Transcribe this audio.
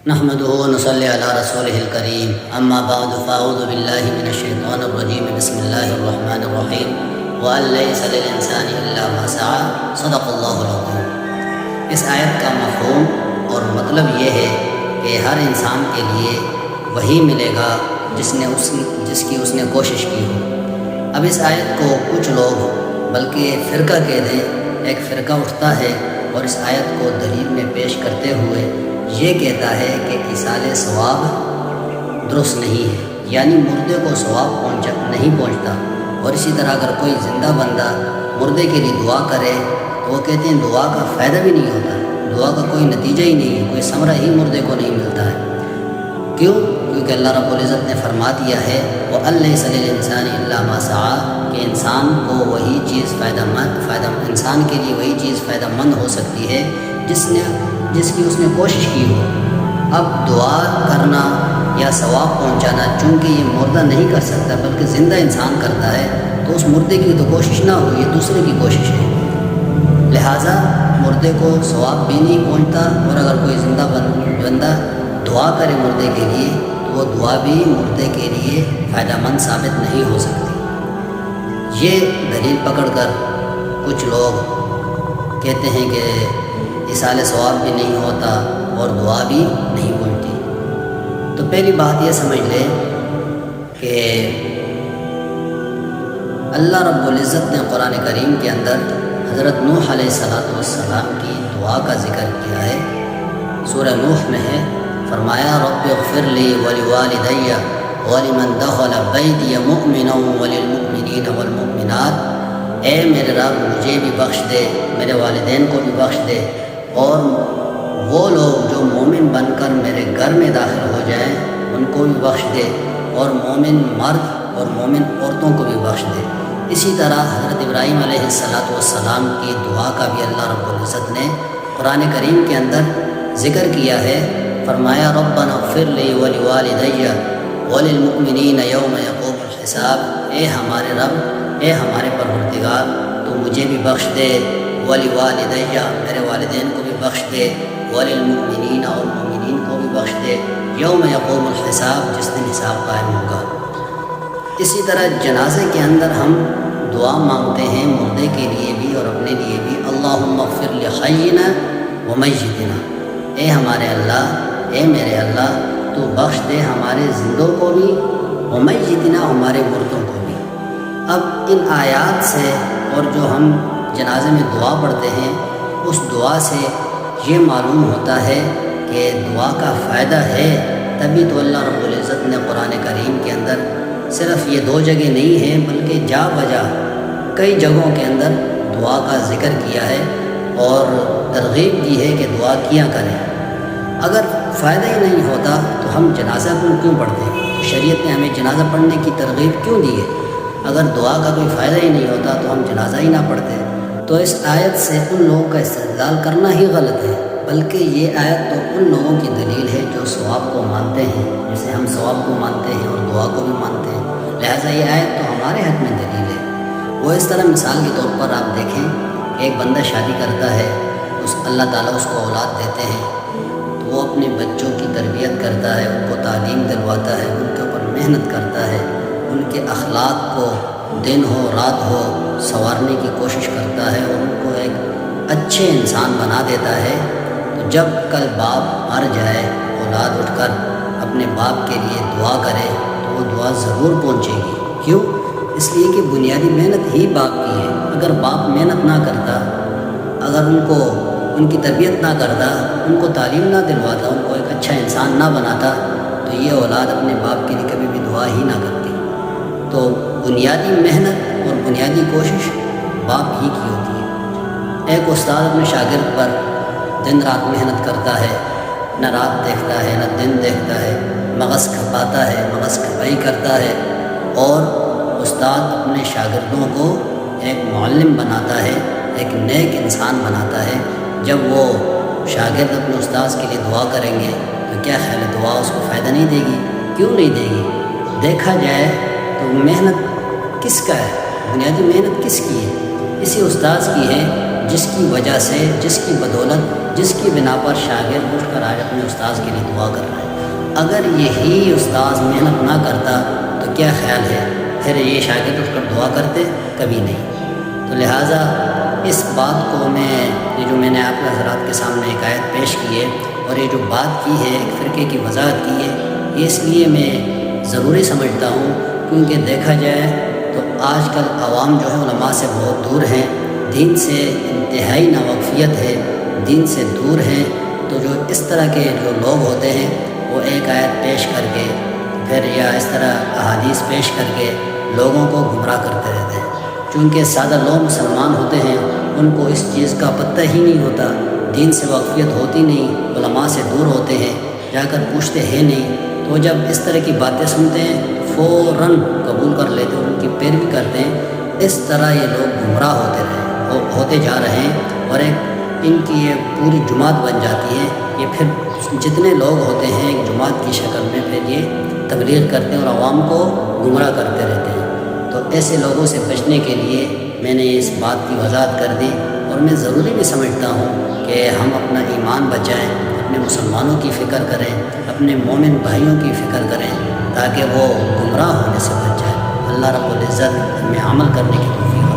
نحمده ونصلي على رسوله الكريم اما بعد فاعوذ بالله من الشيطان الرجيم بسم الله الرحمن الرحيم وأن ليس للإنسان إلا ما سعى صدق اللہ العظیم۔ اس آیت کا مفہوم اور مطلب یہ ہے کہ ہر انسان کے لیے وہی ملے گا جس کی اس نے کوشش کی ہو۔ اب اس آیت کو کچھ لوگ بلکہ فرقہ کہہ دیں، ایک فرقہ اٹھتا ہے اور اس آیت کو دلیل میں پیش کرتے ہوئے یہ کہتا ہے کہ ایصال ثواب درست نہیں ہے، یعنی مردے کو ثواب نہیں پہنچتا۔ اور اسی طرح اگر کوئی زندہ بندہ مردے کے لیے دعا کرے تو وہ کہتے ہیں دعا کا فائدہ بھی نہیں ہوتا، دعا کا کوئی نتیجہ ہی نہیں ہے، کوئی ثمرہ ہی مردے کو نہیں ملتا ہے۔ کیوں؟ کیونکہ اللہ رب العزت نے فرما دیا ہے وَأَن لَيْسَ لِلْإِنسَانِ إِلَّا مَا سَعَىٰ، کہ انسان کو وہی چیز انسان کے لیے وہی چیز فائدہ مند ہو سکتی ہے جس کی اس نے کوشش کی ہو۔ اب دعا کرنا یا ثواب پہنچانا چونکہ یہ مردہ نہیں کر سکتا بلکہ زندہ انسان کرتا ہے، تو اس مردے کی تو کوشش نہ ہو، یہ دوسرے کی کوشش ہے، لہٰذا مردے کو ثواب بھی نہیں پہنچتا۔ اور اگر کوئی زندہ بندہ دعا کرے مردے کے لیے تو وہ دعا بھی مردے کے لیے فائدہ مند ثابت نہیں ہو سکتی۔ یہ دلیل پکڑ کر کچھ لوگ کہتے ہیں کہ ایصال ثواب بھی نہیں ہوتا اور دعا بھی نہیں پہنچتی۔ تو پہلی بات یہ سمجھ لیں کہ اللہ رب العزت نے قرآن کریم کے اندر حضرت نوح علیہ السلام کی دعا کا ذکر کیا ہے۔ سورہ نوح میں ہے، فرمایا رب اغفر لی ولوالدی ولمن دخل بیتی مؤمنا وللمؤمنین والمؤمنات، اے میرے رب مجھے بھی بخش دے، میرے والدین کو بھی بخش دے، اور وہ لوگ جو مومن بن کر میرے گھر میں داخل ہو جائیں ان کو بھی بخش دے، اور مومن مرد اور مومن عورتوں کو بھی بخش دے۔ اسی طرح حضرت ابراہیم علیہ السلام کی دعا کا بھی اللہ رب العزت نے قرآن کریم کے اندر ذکر کیا ہے، فرمایا ربنا اغفر لی ولوالدی وللمؤمنین یوم یقوم الحساب، اے ہمارے رب، اے ہمارے پروردگار تو مجھے بھی بخش دے، ولوالدی میرے والدین کو بھی بخش دے، وللمؤمنین اور مومنین کو بھی بخش دے، یوم یقوم الحساب جس دن حساب قائم ہوگا۔ اسی طرح جنازے کے اندر ہم دعا مانگتے ہیں مردے کے لیے بھی اور اپنے لیے بھی، اللہم اغفر لحینا ومیتنا، اے ہمارے اللہ، اے میرے اللہ تو بخش دے ہمارے زندوں کو بھی ومیتنا ہمارے مردوں کو بھی۔ اب ان آیات سے اور جو ہم جنازے میں دعا پڑھتے ہیں اس دعا سے یہ معلوم ہوتا ہے کہ دعا کا فائدہ ہے، تبھی تو اللہ رب العزت نے قرآن کریم کے اندر صرف یہ 2 جگہ نہیں ہیں بلکہ جا بجا کئی جگہوں کے اندر دعا کا ذکر کیا ہے اور ترغیب دی ہے کہ دعا کیا کریں۔ اگر فائدہ ہی نہیں ہوتا تو ہم جنازہ کیوں پڑھتے ہیں؟ شریعت نے ہمیں جنازہ پڑھنے کی ترغیب کیوں دی ہے؟ اگر دعا کا کوئی فائدہ ہی نہیں ہوتا تو ہم جنازہ ہی نہ پڑھتے۔ تو اس آیت سے ان لوگوں کا استدلال کرنا ہی غلط ہے، بلکہ یہ آیت تو ان لوگوں کی دلیل ہے جو ثواب کو مانتے ہیں، جیسے ہم ثواب کو مانتے ہیں اور دعا کو بھی مانتے ہیں، لہٰذا یہ آیت تو ہمارے حق میں دلیل ہے۔ وہ اس طرح مثال کے طور پر آپ دیکھیں کہ ایک بندہ شادی کرتا ہے، اللہ تعالیٰ اس کو اولاد دیتے ہیں، تو وہ اپنے بچوں کی تربیت کرتا ہے، ان کو تعلیم دلواتا ہے، ان کے اوپر محنت کرتا ہے، ان کے اخلاق کو دن ہو رات ہو سنوارنے کی کوشش کرتا ہے اور ان کو ایک اچھے انسان بنا دیتا ہے۔ تو جب کل باپ مر جائے، اولاد اٹھ کر اپنے باپ کے لیے دعا کرے تو وہ دعا ضرور پہنچے گی۔ کیوں؟ اس لیے کہ بنیادی محنت ہی باپ کی ہے۔ اگر باپ محنت نہ کرتا، اگر ان کی تربیت نہ کرتا، ان کو تعلیم نہ دلواتا، ان کو ایک اچھا انسان نہ بناتا تو یہ اولاد اپنے باپ کے لیے کبھی بھی دعا ہی نہ کرتی۔ تو بنیادی محنت اور بنیادی کوشش باپ ہی کی ہوتی ہے۔ ایک استاد اپنے شاگرد پر دن رات محنت کرتا ہے، نہ رات دیکھتا ہے نہ دن دیکھتا ہے، مغز کھپاتا ہے، مغز کھپائی کرتا ہے، اور استاد اپنے شاگردوں کو ایک معلم بناتا ہے، ایک نیک انسان بناتا ہے۔ جب وہ شاگرد اپنے استاذ کے لیے دعا کریں گے تو کیا خیال ہے دعا اس کو فائدہ نہیں دے گی؟ کیوں نہیں دے گی؟ دیکھا جائے تو محنت کس کا ہے؟ بنیادی محنت کس کی ہے؟ اسی استاذ کی ہے جس کی وجہ سے، جس کی بدولت، جس کی بنا پر شاگرد اٹھ کر آج اپنے استاذ کے لیے دعا کر رہا ہے۔ اگر یہی استاذ محنت نہ کرتا تو کیا خیال ہے پھر یہ شاگرد اٹھ کر دعا کرتے؟ کبھی نہیں۔ تو لہٰذا اس بات کو یہ جو میں نے آپ حضرات کے سامنے ایک آیت پیش کی ہے اور یہ جو بات کی ہے ایک فرقے کی وضاحت کی ہے، یہ اس لیے میں ضروری سمجھتا ہوں کیونکہ دیکھا جائے تو آج کل عوام جو ہے علماء سے بہت دور ہیں، دین سے انتہائی ناواقفیت ہے، دین سے دور ہیں۔ تو جو اس طرح کے جو لوگ ہوتے ہیں وہ ایک آیت پیش کر کے پھر یا اس طرح احادیث پیش کر کے لوگوں کو گمراہ کرتے رہتے ہیں۔ چونکہ سادہ لوگ مسلمان ہوتے ہیں، ان کو اس چیز کا پتہ ہی نہیں ہوتا، دین سے واقفیت ہوتی نہیں، علماء سے دور ہوتے ہیں، جا کر پوچھتے ہیں نہیں، تو جب اس طرح کی باتیں سنتے ہیں فوراً قبول کر لیتے ہیں، ان کی پیروی کرتے ہیں۔ اس طرح یہ لوگ گمراہ ہوتے جا رہے ہیں اور ایک ان کی یہ پوری جماعت بن جاتی ہے۔ یہ پھر جتنے لوگ ہوتے ہیں ایک جماعت کی شکل میں پھر یہ تبلیغ کرتے ہیں اور عوام کو گمراہ کرتے رہتے ہیں۔ تو ایسے لوگوں سے بچنے کے لیے میں نے اس بات کی وضاحت کر دی، اور میں ضروری بھی سمجھتا ہوں کہ ہم اپنا ایمان بچائیں، اپنے مسلمانوں کی فکر کریں، اپنے مومن بھائیوں کی فکر کریں تاکہ وہ گمراہ ہونے سے بچ جائیں۔ اللہ رب العزت ہمیں عمل کرنے کی توفیق